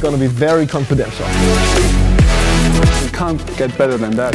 gonna be very confidential. You can't get better than that.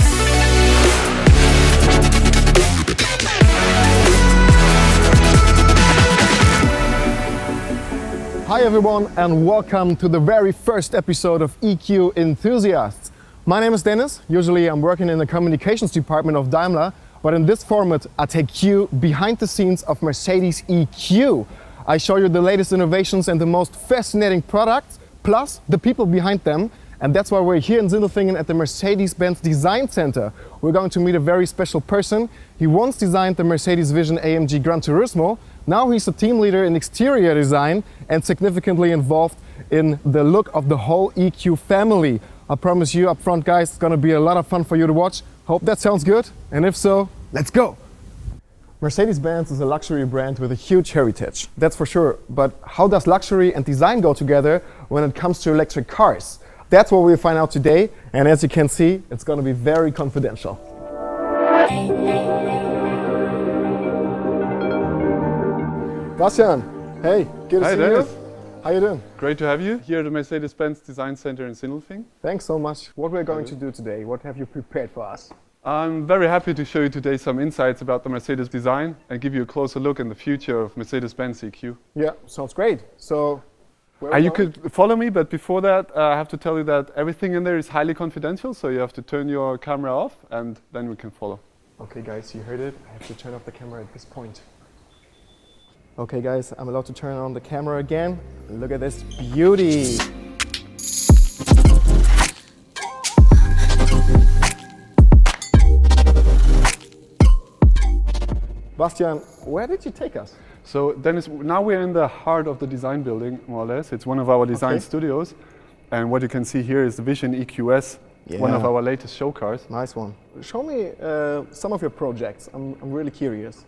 Hi everyone and welcome to the very first episode of EQ Enthusiasts. My name is Dennis. Usually I'm working in the communications department of Daimler, but in this format I take you behind the scenes of Mercedes EQ. I show you the latest innovations and the most fascinating products, plus the people behind them. And that's why we're here in Sindelfingen at the Mercedes-Benz Design Center. We're going to meet a very special person. He once designed the Mercedes Vision AMG Gran Turismo. Now he's a team leader in exterior design and significantly involved in the look of the whole EQ family. I promise you up front, guys, it's gonna be a lot of fun for you to watch. Hope that sounds good, and if so, let's go! Mercedes-Benz is a luxury brand with a huge heritage, that's for sure. But how does luxury and design go together when it comes to electric cars? That's what we'll find out today, and as you can see, it's gonna be very confidential. Bastian, hey, good to see Dennis. you. How you doing? Great to have you here at the Mercedes-Benz Design Center in Sindelfingen. Thanks so much. What we're going to do today, what have you prepared for us? I'm very happy to show you today some insights about the Mercedes design and give you a closer look in the future of Mercedes-Benz EQ. Yeah, sounds great. So, You could follow me, but before that, I have to tell you that everything in there is highly confidential, so you have to turn your camera off and then we can follow. Okay guys, you heard it. I have to turn off the camera at this point. Okay guys, I'm allowed to turn on the camera again. Look at this beauty. Bastian, where did you take us? So Dennis, now we're in the heart of the design building, more or less. It's one of our design studios. And what you can see here is the VISION EQS, one of our latest show cars. Nice one. Show me some of your projects. I'm really curious.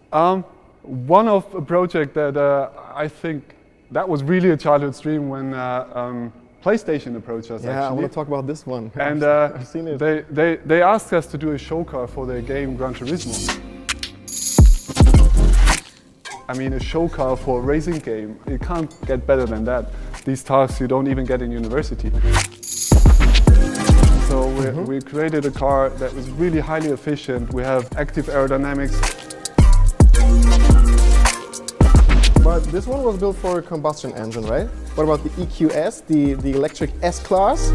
One of a project that I think that was really a childhood dream when PlayStation approached us. Yeah, actually. I want to talk about this one. And I've seen it. They asked us to do a show car for their game Gran Turismo. I mean, a show car for a racing game. You can't get better than that. These tasks you don't even get in university. So we created a car that was really highly efficient. We have active aerodynamics. But this one was built for a combustion engine, right? What about the EQS, the electric S-Class?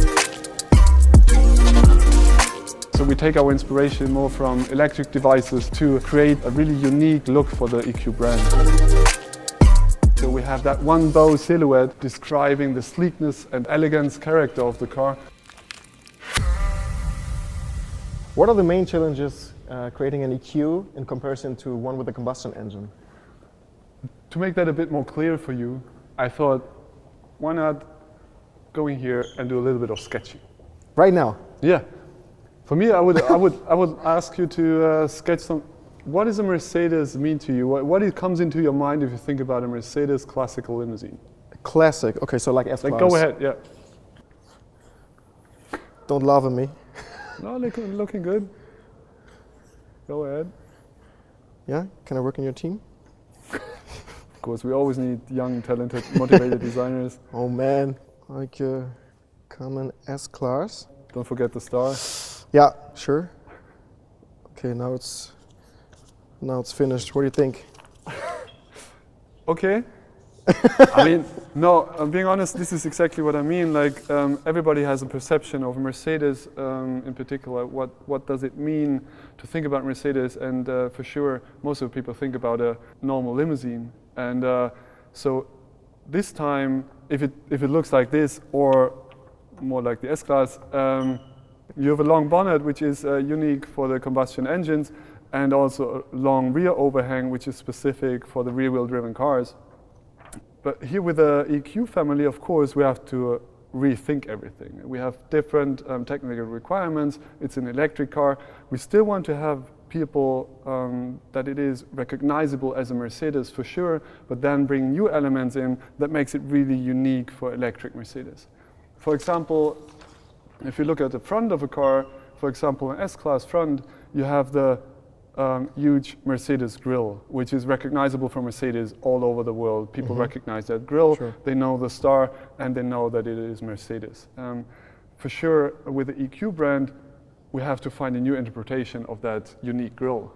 So we take our inspiration more from electric devices to create a really unique look for the EQ brand. So we have that one bow silhouette describing the sleekness and elegance character of the car. What are the main challenges creating an EQ in comparison to one with a combustion engine? To make that a bit more clear for you, I thought, why not go in here and do a little bit of sketching? Right now? Yeah. For me, I would ask you to sketch some. What does a Mercedes mean to you? What comes into your mind if you think about a Mercedes classical limousine? Classic. Okay, so like S-Class. Like, go ahead. Yeah. Don't laugh at me. No, looking good. Go ahead. Yeah. Can I work in your team? Of course, we always need young, talented, motivated designers. Oh man, like a common S-Class. Don't forget the star. Yeah, sure. Okay, now it's finished. What do you think? Okay. I mean, no, I'm being honest, this is exactly what I mean. Like, everybody has a perception of Mercedes in particular. What does it mean to think about Mercedes? And for sure, most of the people think about a normal limousine. And so this time, if it looks like this, or more like the S-Class, you have a long bonnet, which is unique for the combustion engines, and also a long rear overhang, which is specific for the rear-wheel driven cars. But here with the EQ family, of course, we have to rethink everything. We have different technical requirements. It's an electric car. We still want to have people that it is recognizable as a Mercedes for sure, but then bring new elements in that makes it really unique for electric Mercedes. For example, if you look at the front of a car, for example, an S-Class front, you have the huge Mercedes grille, which is recognizable from Mercedes all over the world. People recognize that grille, Sure. they know the star, and they know that it is Mercedes. For sure, with the EQ brand, we have to find a new interpretation of that unique grille.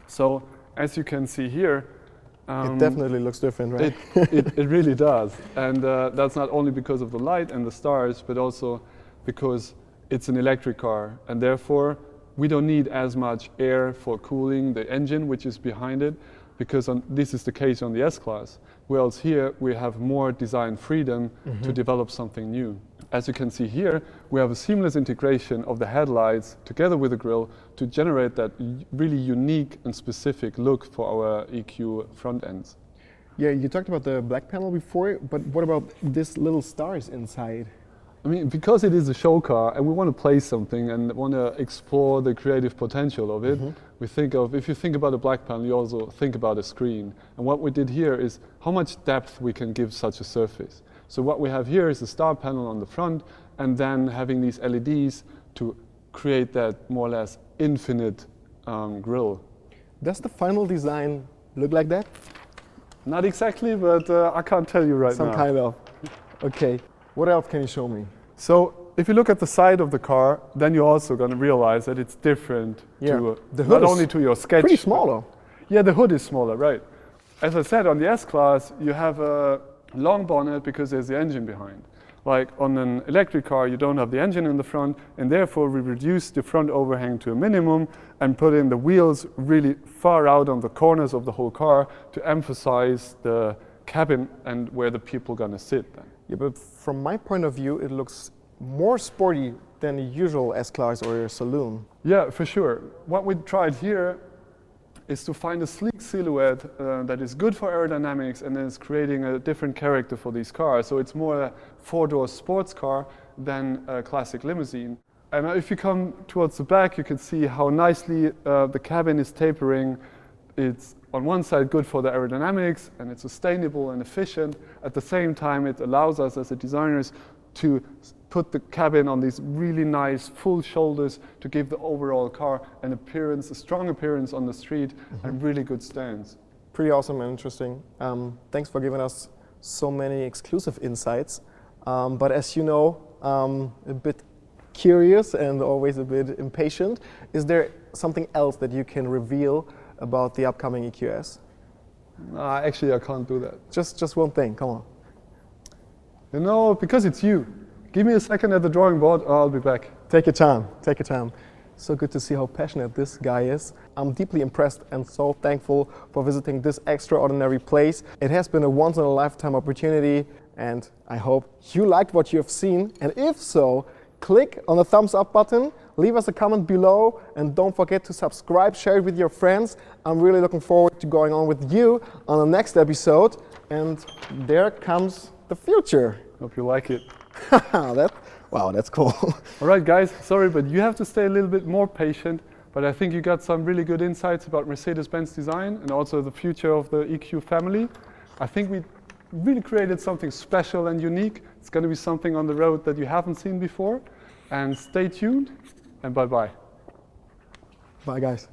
So, as you can see here, it definitely looks different, right? it really does. And that's not only because of the light and the stars, but also because it's an electric car. And therefore, we don't need as much air for cooling the engine, which is behind it, because this is the case on the S-Class. Whereas here, we have more design freedom to develop something new. As you can see here, we have a seamless integration of the headlights together with the grille to generate that really unique and specific look for our EQ front ends. Yeah, you talked about the black panel before, but what about this little stars inside? I mean, because it is a show car and we want to play something and want to explore the creative potential of it, we think of, if you think about a black panel, you also think about a screen. And what we did here is how much depth we can give such a surface. So what we have here is a star panel on the front and then having these LEDs to create that more or less infinite grille. Does the final design look like that? Not exactly, but I can't tell you right now. Some kind of. Okay. What else can you show me? So if you look at the side of the car, then you're also going to realize that it's different to the hood not only to your sketch. Pretty small though. Yeah, the hood is smaller, right. As I said, on the S-Class, you have a long bonnet because there's the engine behind. Like on an electric car, you don't have the engine in the front, and therefore we reduce the front overhang to a minimum and put in the wheels really far out on the corners of the whole car to emphasize the cabin and where the people are going to sit then. Yeah, but from my point of view, it looks more sporty than a usual S-Class or a saloon. Yeah, for sure. What we tried here is to find a sleek silhouette that is good for aerodynamics and is creating a different character for these cars. So it's more a four-door sports car than a classic limousine. And if you come towards the back, you can see how nicely the cabin is tapering. It's on one side good for the aerodynamics and it's sustainable and efficient. At the same time, it allows us as designers to put the cabin on these really nice full shoulders to give the overall car an appearance, a strong appearance on the street and really good stance. Pretty awesome and interesting. Thanks for giving us so many exclusive insights. But as you know, a bit curious and always a bit impatient. Is there something else that you can reveal about the upcoming EQS? Actually, I can't do that. Just one thing, come on. You know, because it's you. Give me a second at the drawing board, I'll be back. Take your time, take your time. So good to see how passionate this guy is. I'm deeply impressed and so thankful for visiting this extraordinary place. It has been a once-in-a-lifetime opportunity and I hope you liked what you have seen. And if so, click on the thumbs up button, leave us a comment below and don't forget to subscribe, share it with your friends. I'm really looking forward to going on with you on the next episode. And there comes the future. Hope you like it. Wow, that's cool. All right, guys, sorry, but you have to stay a little bit more patient. But I think you got some really good insights about Mercedes-Benz design and also the future of the EQ family. I think we really created something special and unique. It's going to be something on the road that you haven't seen before. And stay tuned, and bye-bye. Bye, guys.